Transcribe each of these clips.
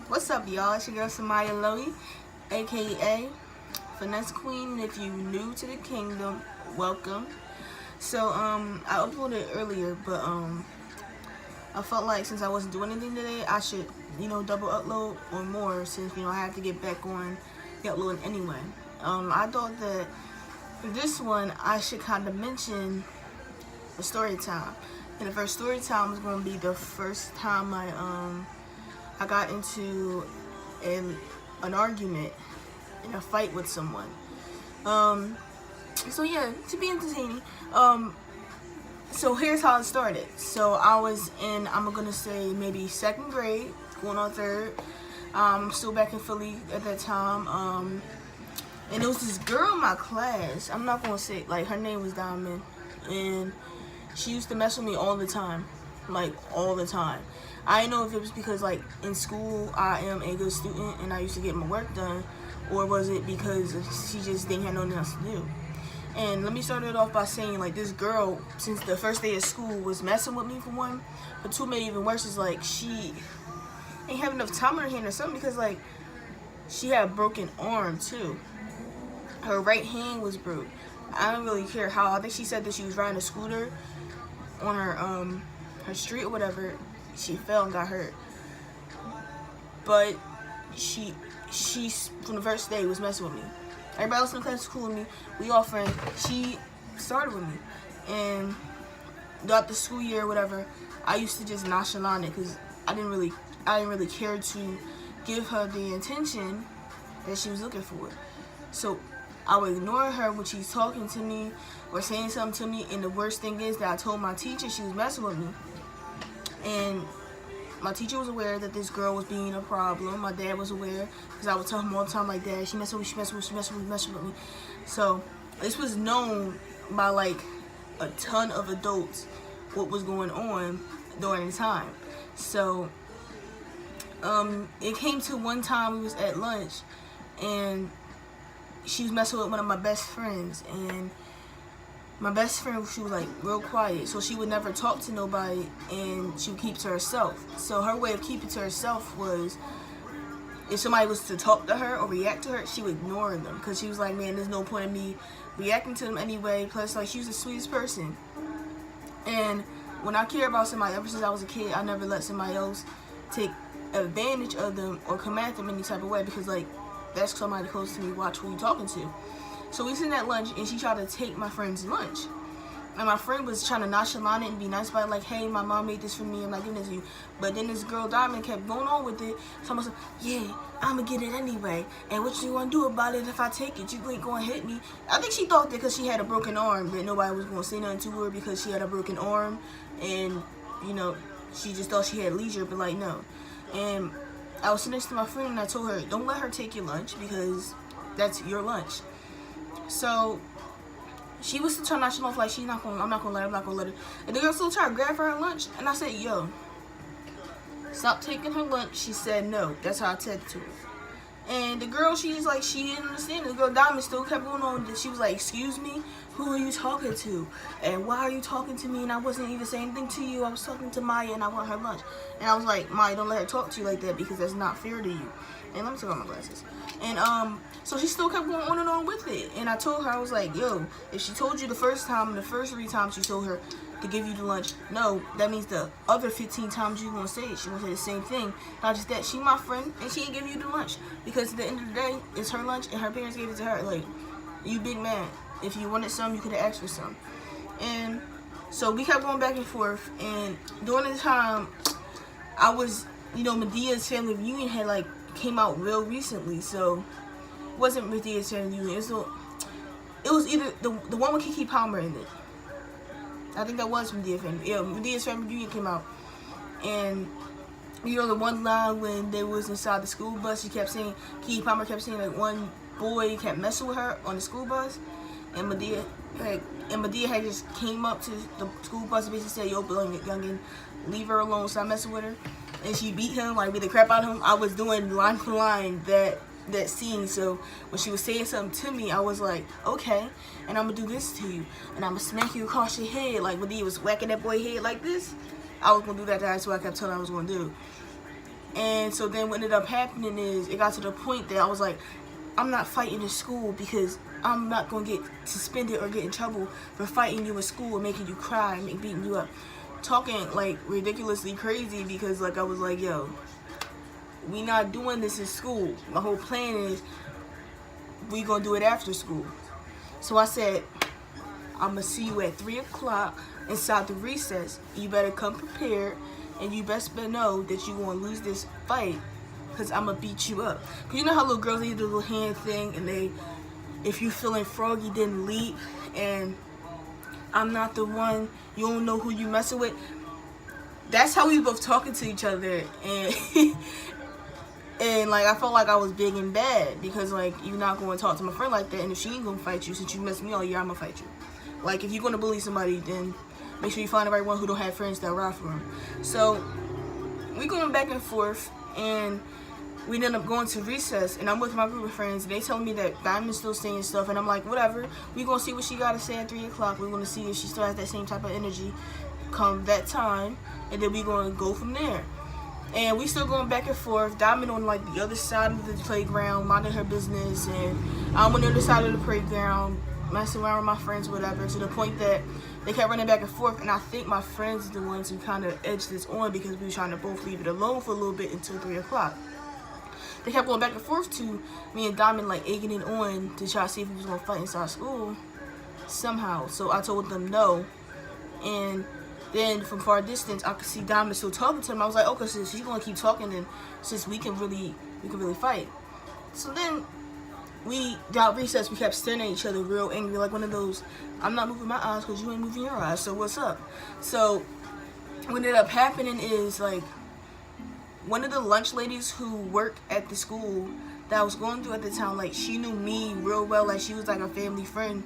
What's up, y'all? It's your girl Samaya Lowy, aka Finesse Queen. And if you new to the kingdom, welcome. So I uploaded earlier, but I felt like since I wasn't doing anything today, I should double upload or more since I have to get back on the uploading anyway. I thought that for this one I should kind of mention the story time. And the first story time was going to be the first time I got into an argument in a fight with someone. So yeah, to be entertaining. So here's how it started. So I was in, I'm gonna say maybe second grade, going on third. I'm still back in Philly at that time. And there was this girl in my class. I'm not gonna say, like, her name was Diamond, and she used to mess with me all the time, like all the time. I didn't know if it was because, like, in school I am a good student and I used to get my work done, or was it because she just didn't have nothing else to do. And let me start it off by saying, like, this girl, since the first day of school, was messing with me for one, but two, maybe even worse, is like she ain't have enough time in her hand or something, because like she had a broken arm too. Her right hand was broke. I don't really care how. I think she said that she was riding a scooter on her street or whatever. She fell and got hurt. But she from the first day was messing with me. Everybody else in the class was cool with me. We all friends. She started with me, and throughout the school year or whatever, I used to just nonchalant it because I didn't really care to give her the attention that she was looking for. So I would ignore her when she's talking to me or saying something to me. And the worst thing is that I told my teacher she was messing with me, and my teacher was aware that this girl was being a problem. My dad was aware because I would tell him all the time, like, Dad, she messing with me, she messing with me, she messing with me, messing with me. So this was known by like a ton of adults what was going on during the time. So it came to one time we was at lunch and she was messing with one of my best friends, and my best friend, she was like real quiet, so she would never talk to nobody and she would keep to herself. So her way of keeping to herself was, if somebody was to talk to her or react to her, she would ignore them, because she was like, man, there's no point in me reacting to them anyway. Plus, like, she was the sweetest person. And when I care about somebody, ever since I was a kid, I never let somebody else take advantage of them or come at them any type of way, because like, that's somebody close to me. Watch who you talking to. So we sitting at lunch and she tried to take my friend's lunch. And my friend was trying to nonchalant it and be nice about it, like, hey, my mom made this for me, I'm not giving this to you. But then this girl, Diamond, kept going on with it. So I was like, yeah, I'm going to get it anyway. And what you want to do about it if I take it? You ain't going to hit me. I think she thought that because she had a broken arm that nobody was going to say nothing to her because she had a broken arm. And, she just thought she had leisure, but like, no. And I was sitting next to my friend and I told her, don't let her take your lunch because that's your lunch. So she was still trying to nonchalant, like, I'm not gonna let her. And the girl still tried to grab her lunch, and I said, yo, stop taking her lunch. She said no. That's how I said it to her. And the girl, she's like, she didn't understand. The girl Diamond still kept going on. She was like, excuse me, who are you talking to? And why are you talking to me? And I wasn't even saying anything to you. I was talking to Maya and I want her lunch. And I was like, Maya, don't let her talk to you like that because that's not fair to you. And let me take off my glasses. And so she still kept going on and on with it. And I told her, I was like, yo, if she told you the first time, the first 3 times she told her to give you the lunch, no, that means the other 15 times you gonna say it, she gonna say the same thing. Not just that, she my friend and she ain't give you the lunch, because at the end of the day, it's her lunch and her parents gave it to her. Like, you big man, if you wanted some, you could have asked for some. And so we kept going back and forth, and during the time I was, Medea's family reunion had like came out real recently, so it wasn't Medea's family reunion, it was either the one with Keke Palmer in it. I think that was Medea's family. Yeah, Medea's family reunion came out, and the one line when they was inside the school bus, she kept saying, Keke Palmer kept saying that one boy kept messing with her on the school bus, and Medea had just came up to the school bus and basically said, yo, youngin, leave her alone, stop messing with her. And she beat him, like, beat the crap out of him. I was doing line for line that scene, so when she was saying something to me, I was like, okay, and I'm gonna do this to you, and I'm gonna smack you across your head, like when he was whacking that boy's head like this. I was gonna do that, that's what I kept telling her I was gonna do. And so then what ended up happening is it got to the point that I was like, I'm not fighting in school because I'm not going to get suspended or get in trouble for fighting you in school and making you cry and beating you up. Talking like ridiculously crazy because like I was like, yo, we not doing this in school. My whole plan is we going to do it after school. So I said, I'm going to see you at 3 o'clock inside the recess. You better come prepared and you best better know that you're going to lose this fight because I'm going to beat you up. Because you know how little girls, they do the little hand thing and they, if you feeling froggy, then leap, and I'm not the one, you don't know who you messing with. That's how we both talking to each other, and and like I felt like I was big and bad because like you're not going to talk to my friend like that, and if she ain't gonna fight you since you messed me all year, I'm gonna fight you. Like if you're gonna bully somebody, then make sure you find the right one who don't have friends that ride for them. So we going back and forth, and we ended up going to recess, and I'm with my group of friends, and they telling me that Diamond's still saying stuff, and I'm like, whatever, we gonna see what she gotta say at 3 o'clock. We're gonna see if she still has that same type of energy come that time, and then we gonna go from there. And we still going back and forth. Diamond on like the other side of the playground, minding her business, and I'm on the other side of the playground, messing around with my friends, whatever, to the point that they kept running back and forth, and I think my friends are the ones who kind of edged this on because we were trying to both leave it alone for a little bit until 3 o'clock. They kept going back and forth to me and Diamond like egging it on to try to see if we was gonna fight inside school somehow. So I told them no, and then from far distance I could see Diamond still talking to him. I was like, okay, since she's gonna keep talking, then since we can really fight. So then we got recess. We kept staring at each other real angry, like one of those, I'm not moving my eyes because you ain't moving your eyes, so what's up? So what ended up happening is like one of the lunch ladies who worked at the school that I was going through at the time, like she knew me real well, like she was like a family friend,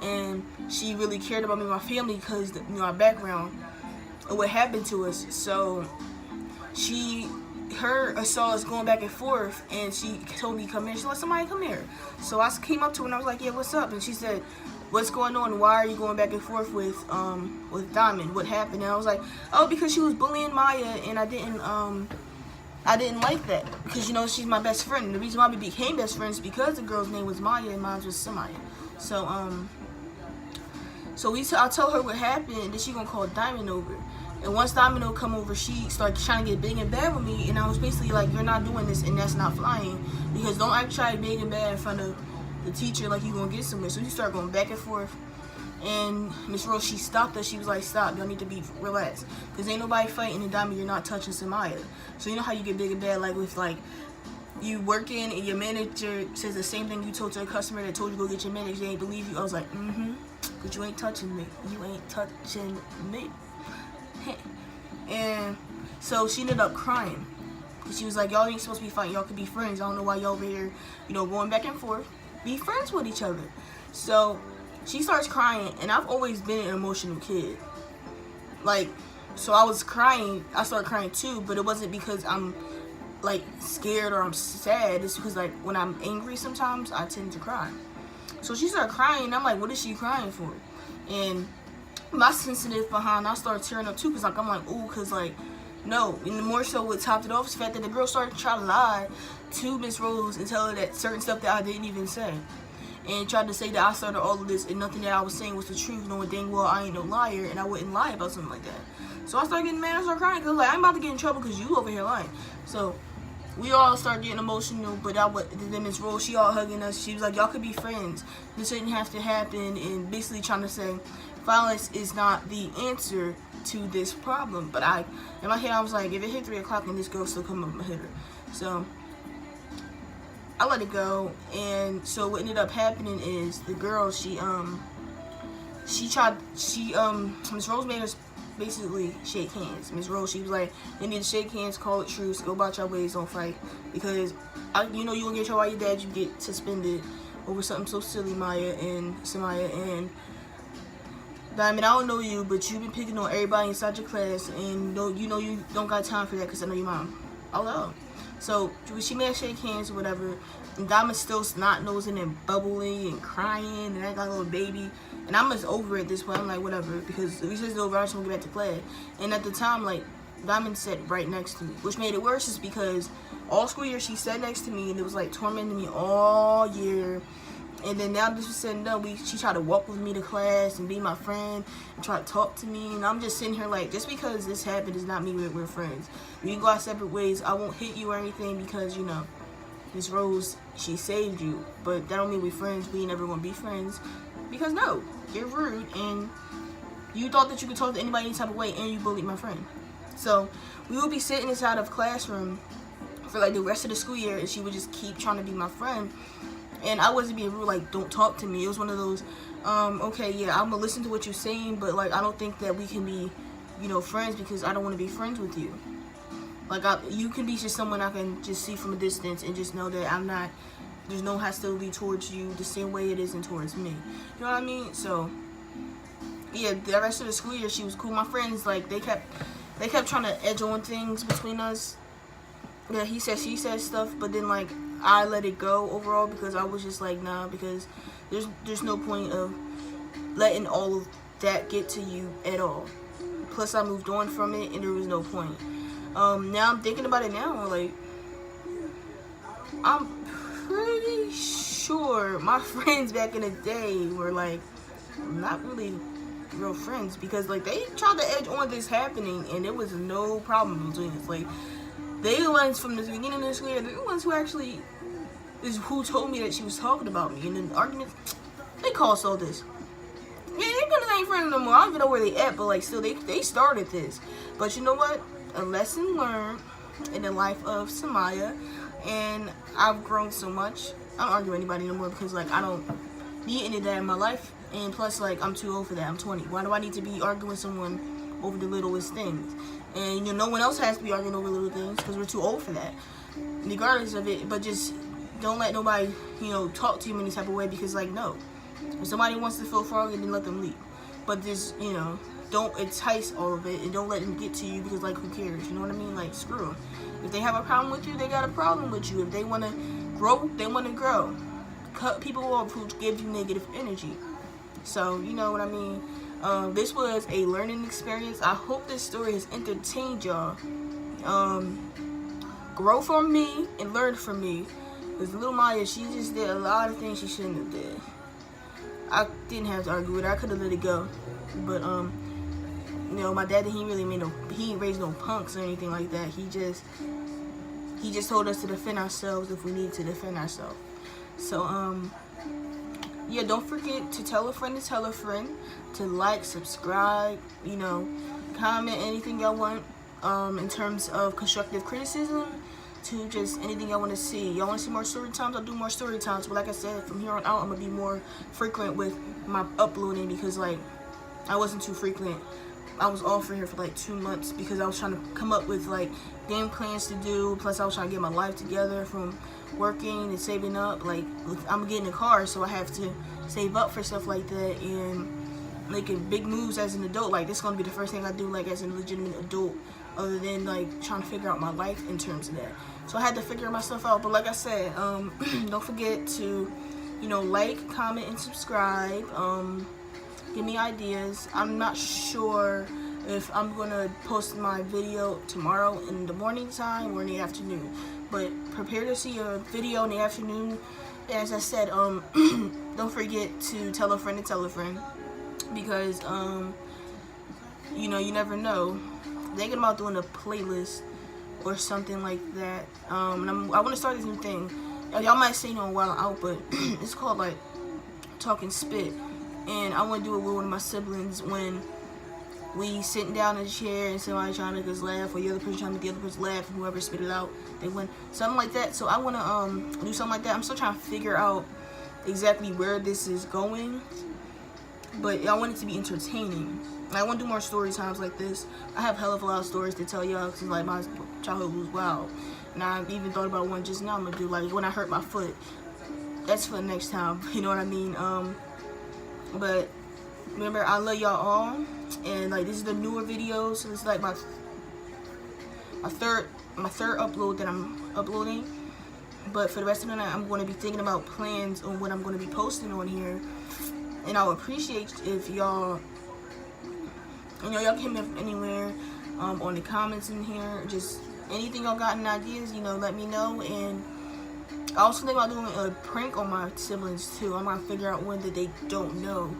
and she really cared about me and my family because you know our background and what happened to us. So her saw us going back and forth, and she told me come here. She's like, somebody come here. So I came up to her and I was like, yeah, what's up? And she said, what's going on? Why are you going back and forth with Diamond? What happened? And I was like, oh, because she was bullying Maya, and I didn't like that because, you know, she's my best friend. The reason why we became best friends is because the girl's name was Maya and mine was Samaya. So, I told her what happened, and then she gonna call Diamond over. And once Diamond come over, she started trying to get big and bad with me, and I was basically like, you're not doing this, and that's not flying, because don't act try big and bad in front of the teacher like you gonna get somewhere. So we started going back and forth. And Miss Rose, she stopped us. She was like, stop, y'all need to be relaxed. Because ain't nobody fighting, and Diamond, you're not touching Samaya. So you know how you get big and bad, like with like, you working and your manager says the same thing you told to a customer that told you go get your manager, they ain't believe you. I was like, but you ain't touching me. You ain't touching me. And so she ended up crying. She was like, y'all ain't supposed to be fighting. Y'all could be friends. I don't know why y'all over here, you know, going back and forth. Be friends with each other. So she starts crying, and I've always been an emotional kid. Like, so I was crying. I started crying too, but it wasn't because I'm like scared or I'm sad. It's because like when I'm angry sometimes I tend to cry. So she started crying, and I'm like, what is she crying for? And my sensitive behind, I started tearing up too, because like I'm like, ooh, because like no. And the more so what topped it off is the fact that the girl started to try to lie to Miss Rose and tell her that certain stuff that I didn't even say, and tried to say that I started all of this and nothing that I was saying was the truth, knowing dang well I ain't no liar and I wouldn't lie about something like that. So I started getting mad and started crying because like I'm about to get in trouble because you over here lying. So we all started getting emotional, but then Miss Rose, she all hugging us. She was like, y'all could be friends. This didn't have to happen, and basically trying to say violence is not the answer to this problem. But in my head, I was like, if it hit 3 o'clock and this girl still come up and hit her. So I let it go. And so what ended up happening is the girl, Miss Rose made us basically shake hands. Miss Rose, she was like, you need to shake hands, call it truce, go about your ways, don't fight. Because, you know, you gonna get trouble by your dad, you get suspended over something so silly, Maya and Samaya. And Diamond, I don't know you, but you've been picking on everybody inside your class, and you know you don't got time for that because I know your mom. I know. So she made us shake hands or whatever, and Diamond's still snot-nosing and bubbling and crying and acting like a little baby. And I'm just over it at this point. I'm like, whatever, because the recess is over, I just want to get back to play. And at the time, like, Diamond sat right next to me, which made it worse is because all school year she sat next to me and it was like tormenting me all year. And then now this was said and done, she tried to walk with me to class and be my friend and try to talk to me. And I'm just sitting here like, just because this happened does not mean we're friends. We can go our separate ways. I won't hit you or anything because, you know, Miss Rose, she saved you. But that don't mean we're friends. We ain't never gonna be friends. Because no, you're rude and you thought that you could talk to anybody any type of way and you bullied my friend. So we would be sitting inside of the classroom for like the rest of the school year and she would just keep trying to be my friend. And I wasn't being rude, like, don't talk to me. It was one of those, okay, yeah, I'm gonna listen to what you're saying, but, like, I don't think that we can be, you know, friends because I don't want to be friends with you. Like, you can be just someone I can just see from a distance and just know that I'm not, there's no hostility towards you the same way it isn't towards me. You know what I mean? So, yeah, the rest of the school year, she was cool. My friends, like, they kept trying to edge on things between us. Yeah, he said, she said stuff, but then, like, I let it go overall because I was just like, nah, because there's no point of letting all of that get to you at all. Plus, I moved on from it, and there was no point. Now I'm thinking about it now, like, I'm pretty sure my friends back in the day were, like, not really real friends because, like, they tried to edge on this happening, and there was no problem between us. Like, they the ones from the beginning of the school year, they're the ones who actually who told me that she was talking about me. And then the arguments, they caused all this. Yeah, they're gonna ain't friends no more. I don't even know where they at, but like still they started this. But you know what? A lesson learned in the life of Samaya, and I've grown so much. I don't argue with anybody no more because like I don't need any of that in my life. And plus like I'm too old for that. I'm 20. Why do I need to be arguing with someone over the littlest things? And you know, no one else has to be arguing over little things because we're too old for that, regardless of it. But just don't let nobody, you know, talk to you in any type of way because, like, no. If somebody wants to feel froggy, then let them leave. But just, you know, don't entice all of it and don't let them get to you because, like, who cares? You know what I mean? Like, screw them. If they have a problem with you, they got a problem with you. If they want to grow, they want to grow. Cut people off who give you negative energy. So, you know what I mean? This was a learning experience. I hope this story has entertained y'all. Grow from me and learn from me. Because little Maya, she just did a lot of things she shouldn't have did. I didn't have to argue with her. I could have let it go. But, you know, my dad, he ain't raised no punks or anything like that. He just told us to defend ourselves if we need to defend ourselves. So, yeah, don't forget to tell a friend to like, subscribe, you know, comment anything y'all want in terms of constructive criticism to just anything y'all want to see. Y'all want to see more story times? I'll do more story times. But like I said, from here on out, I'm going to be more frequent with my uploading because, like, I wasn't too frequent. I was off for here for like 2 months because I was trying to come up with like game plans to do. Plus I was trying to get my life together from working and saving up. Like I'm getting a car, so I have to save up for stuff like that and making big moves as an adult. Like this is gonna be the first thing I do like as a legitimate adult, other than like trying to figure out my life in terms of that. So I had to figure myself out. But like I said, don't forget to, you know, like, comment, and subscribe. Give me ideas. I'm not sure if I'm gonna post my video tomorrow in the morning time or in the afternoon, but prepare to see a video in the afternoon. As I said, don't forget to tell a friend because you know, you never know. Thinking about doing a playlist or something like that. And I want to start this new thing. Y'all might say, you know, while I'm out, but it's called like Talking Spit. And I want to do it with one of my siblings when we sitting down in a chair and somebody trying to make us laugh, or the other person trying to make the other person laugh, and whoever spit it out, they win. Something like that. So I want to do something like that. I'm still trying to figure out exactly where this is going, but I want it to be entertaining. I want to do more story times like this. I have hell of a lot of stories to tell y'all because like my childhood was wild. And I even thought about one just now. I'm going to do like when I hurt my foot. That's for the next time. You know what I mean? But remember, I love y'all all, and like this is the newer video, so it's like my third upload that I'm uploading. But for the rest of the night, I'm going to be thinking about plans on what I'm going to be posting on here, and I would appreciate if y'all, you know, y'all can hit me up anywhere. on the comments in here. Just anything y'all got any ideas, you know, let me know. And I also think about doing a prank on my siblings too. I'm gonna figure out when that they don't know.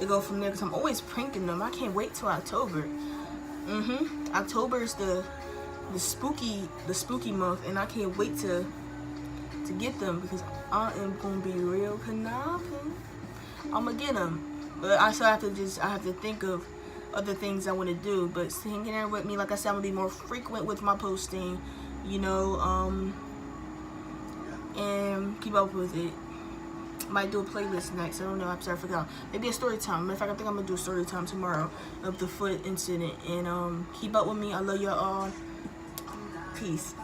To go from there, because I'm always pranking them. I can't wait till October. October is the spooky month, and I can't wait to get them, because I am gonna be real conniving. I'm gonna get them, but I still have to think of other things I want to do. But hang in there with me. Like I said, I'm gonna be more frequent with my posting, you know, and keep up with it. Might do a playlist next. I don't know. I'm sorry, I forgot. Maybe a story time. Matter of fact, I think I'm gonna do a story time tomorrow of the foot incident. And keep up with me. I love y'all all. Peace.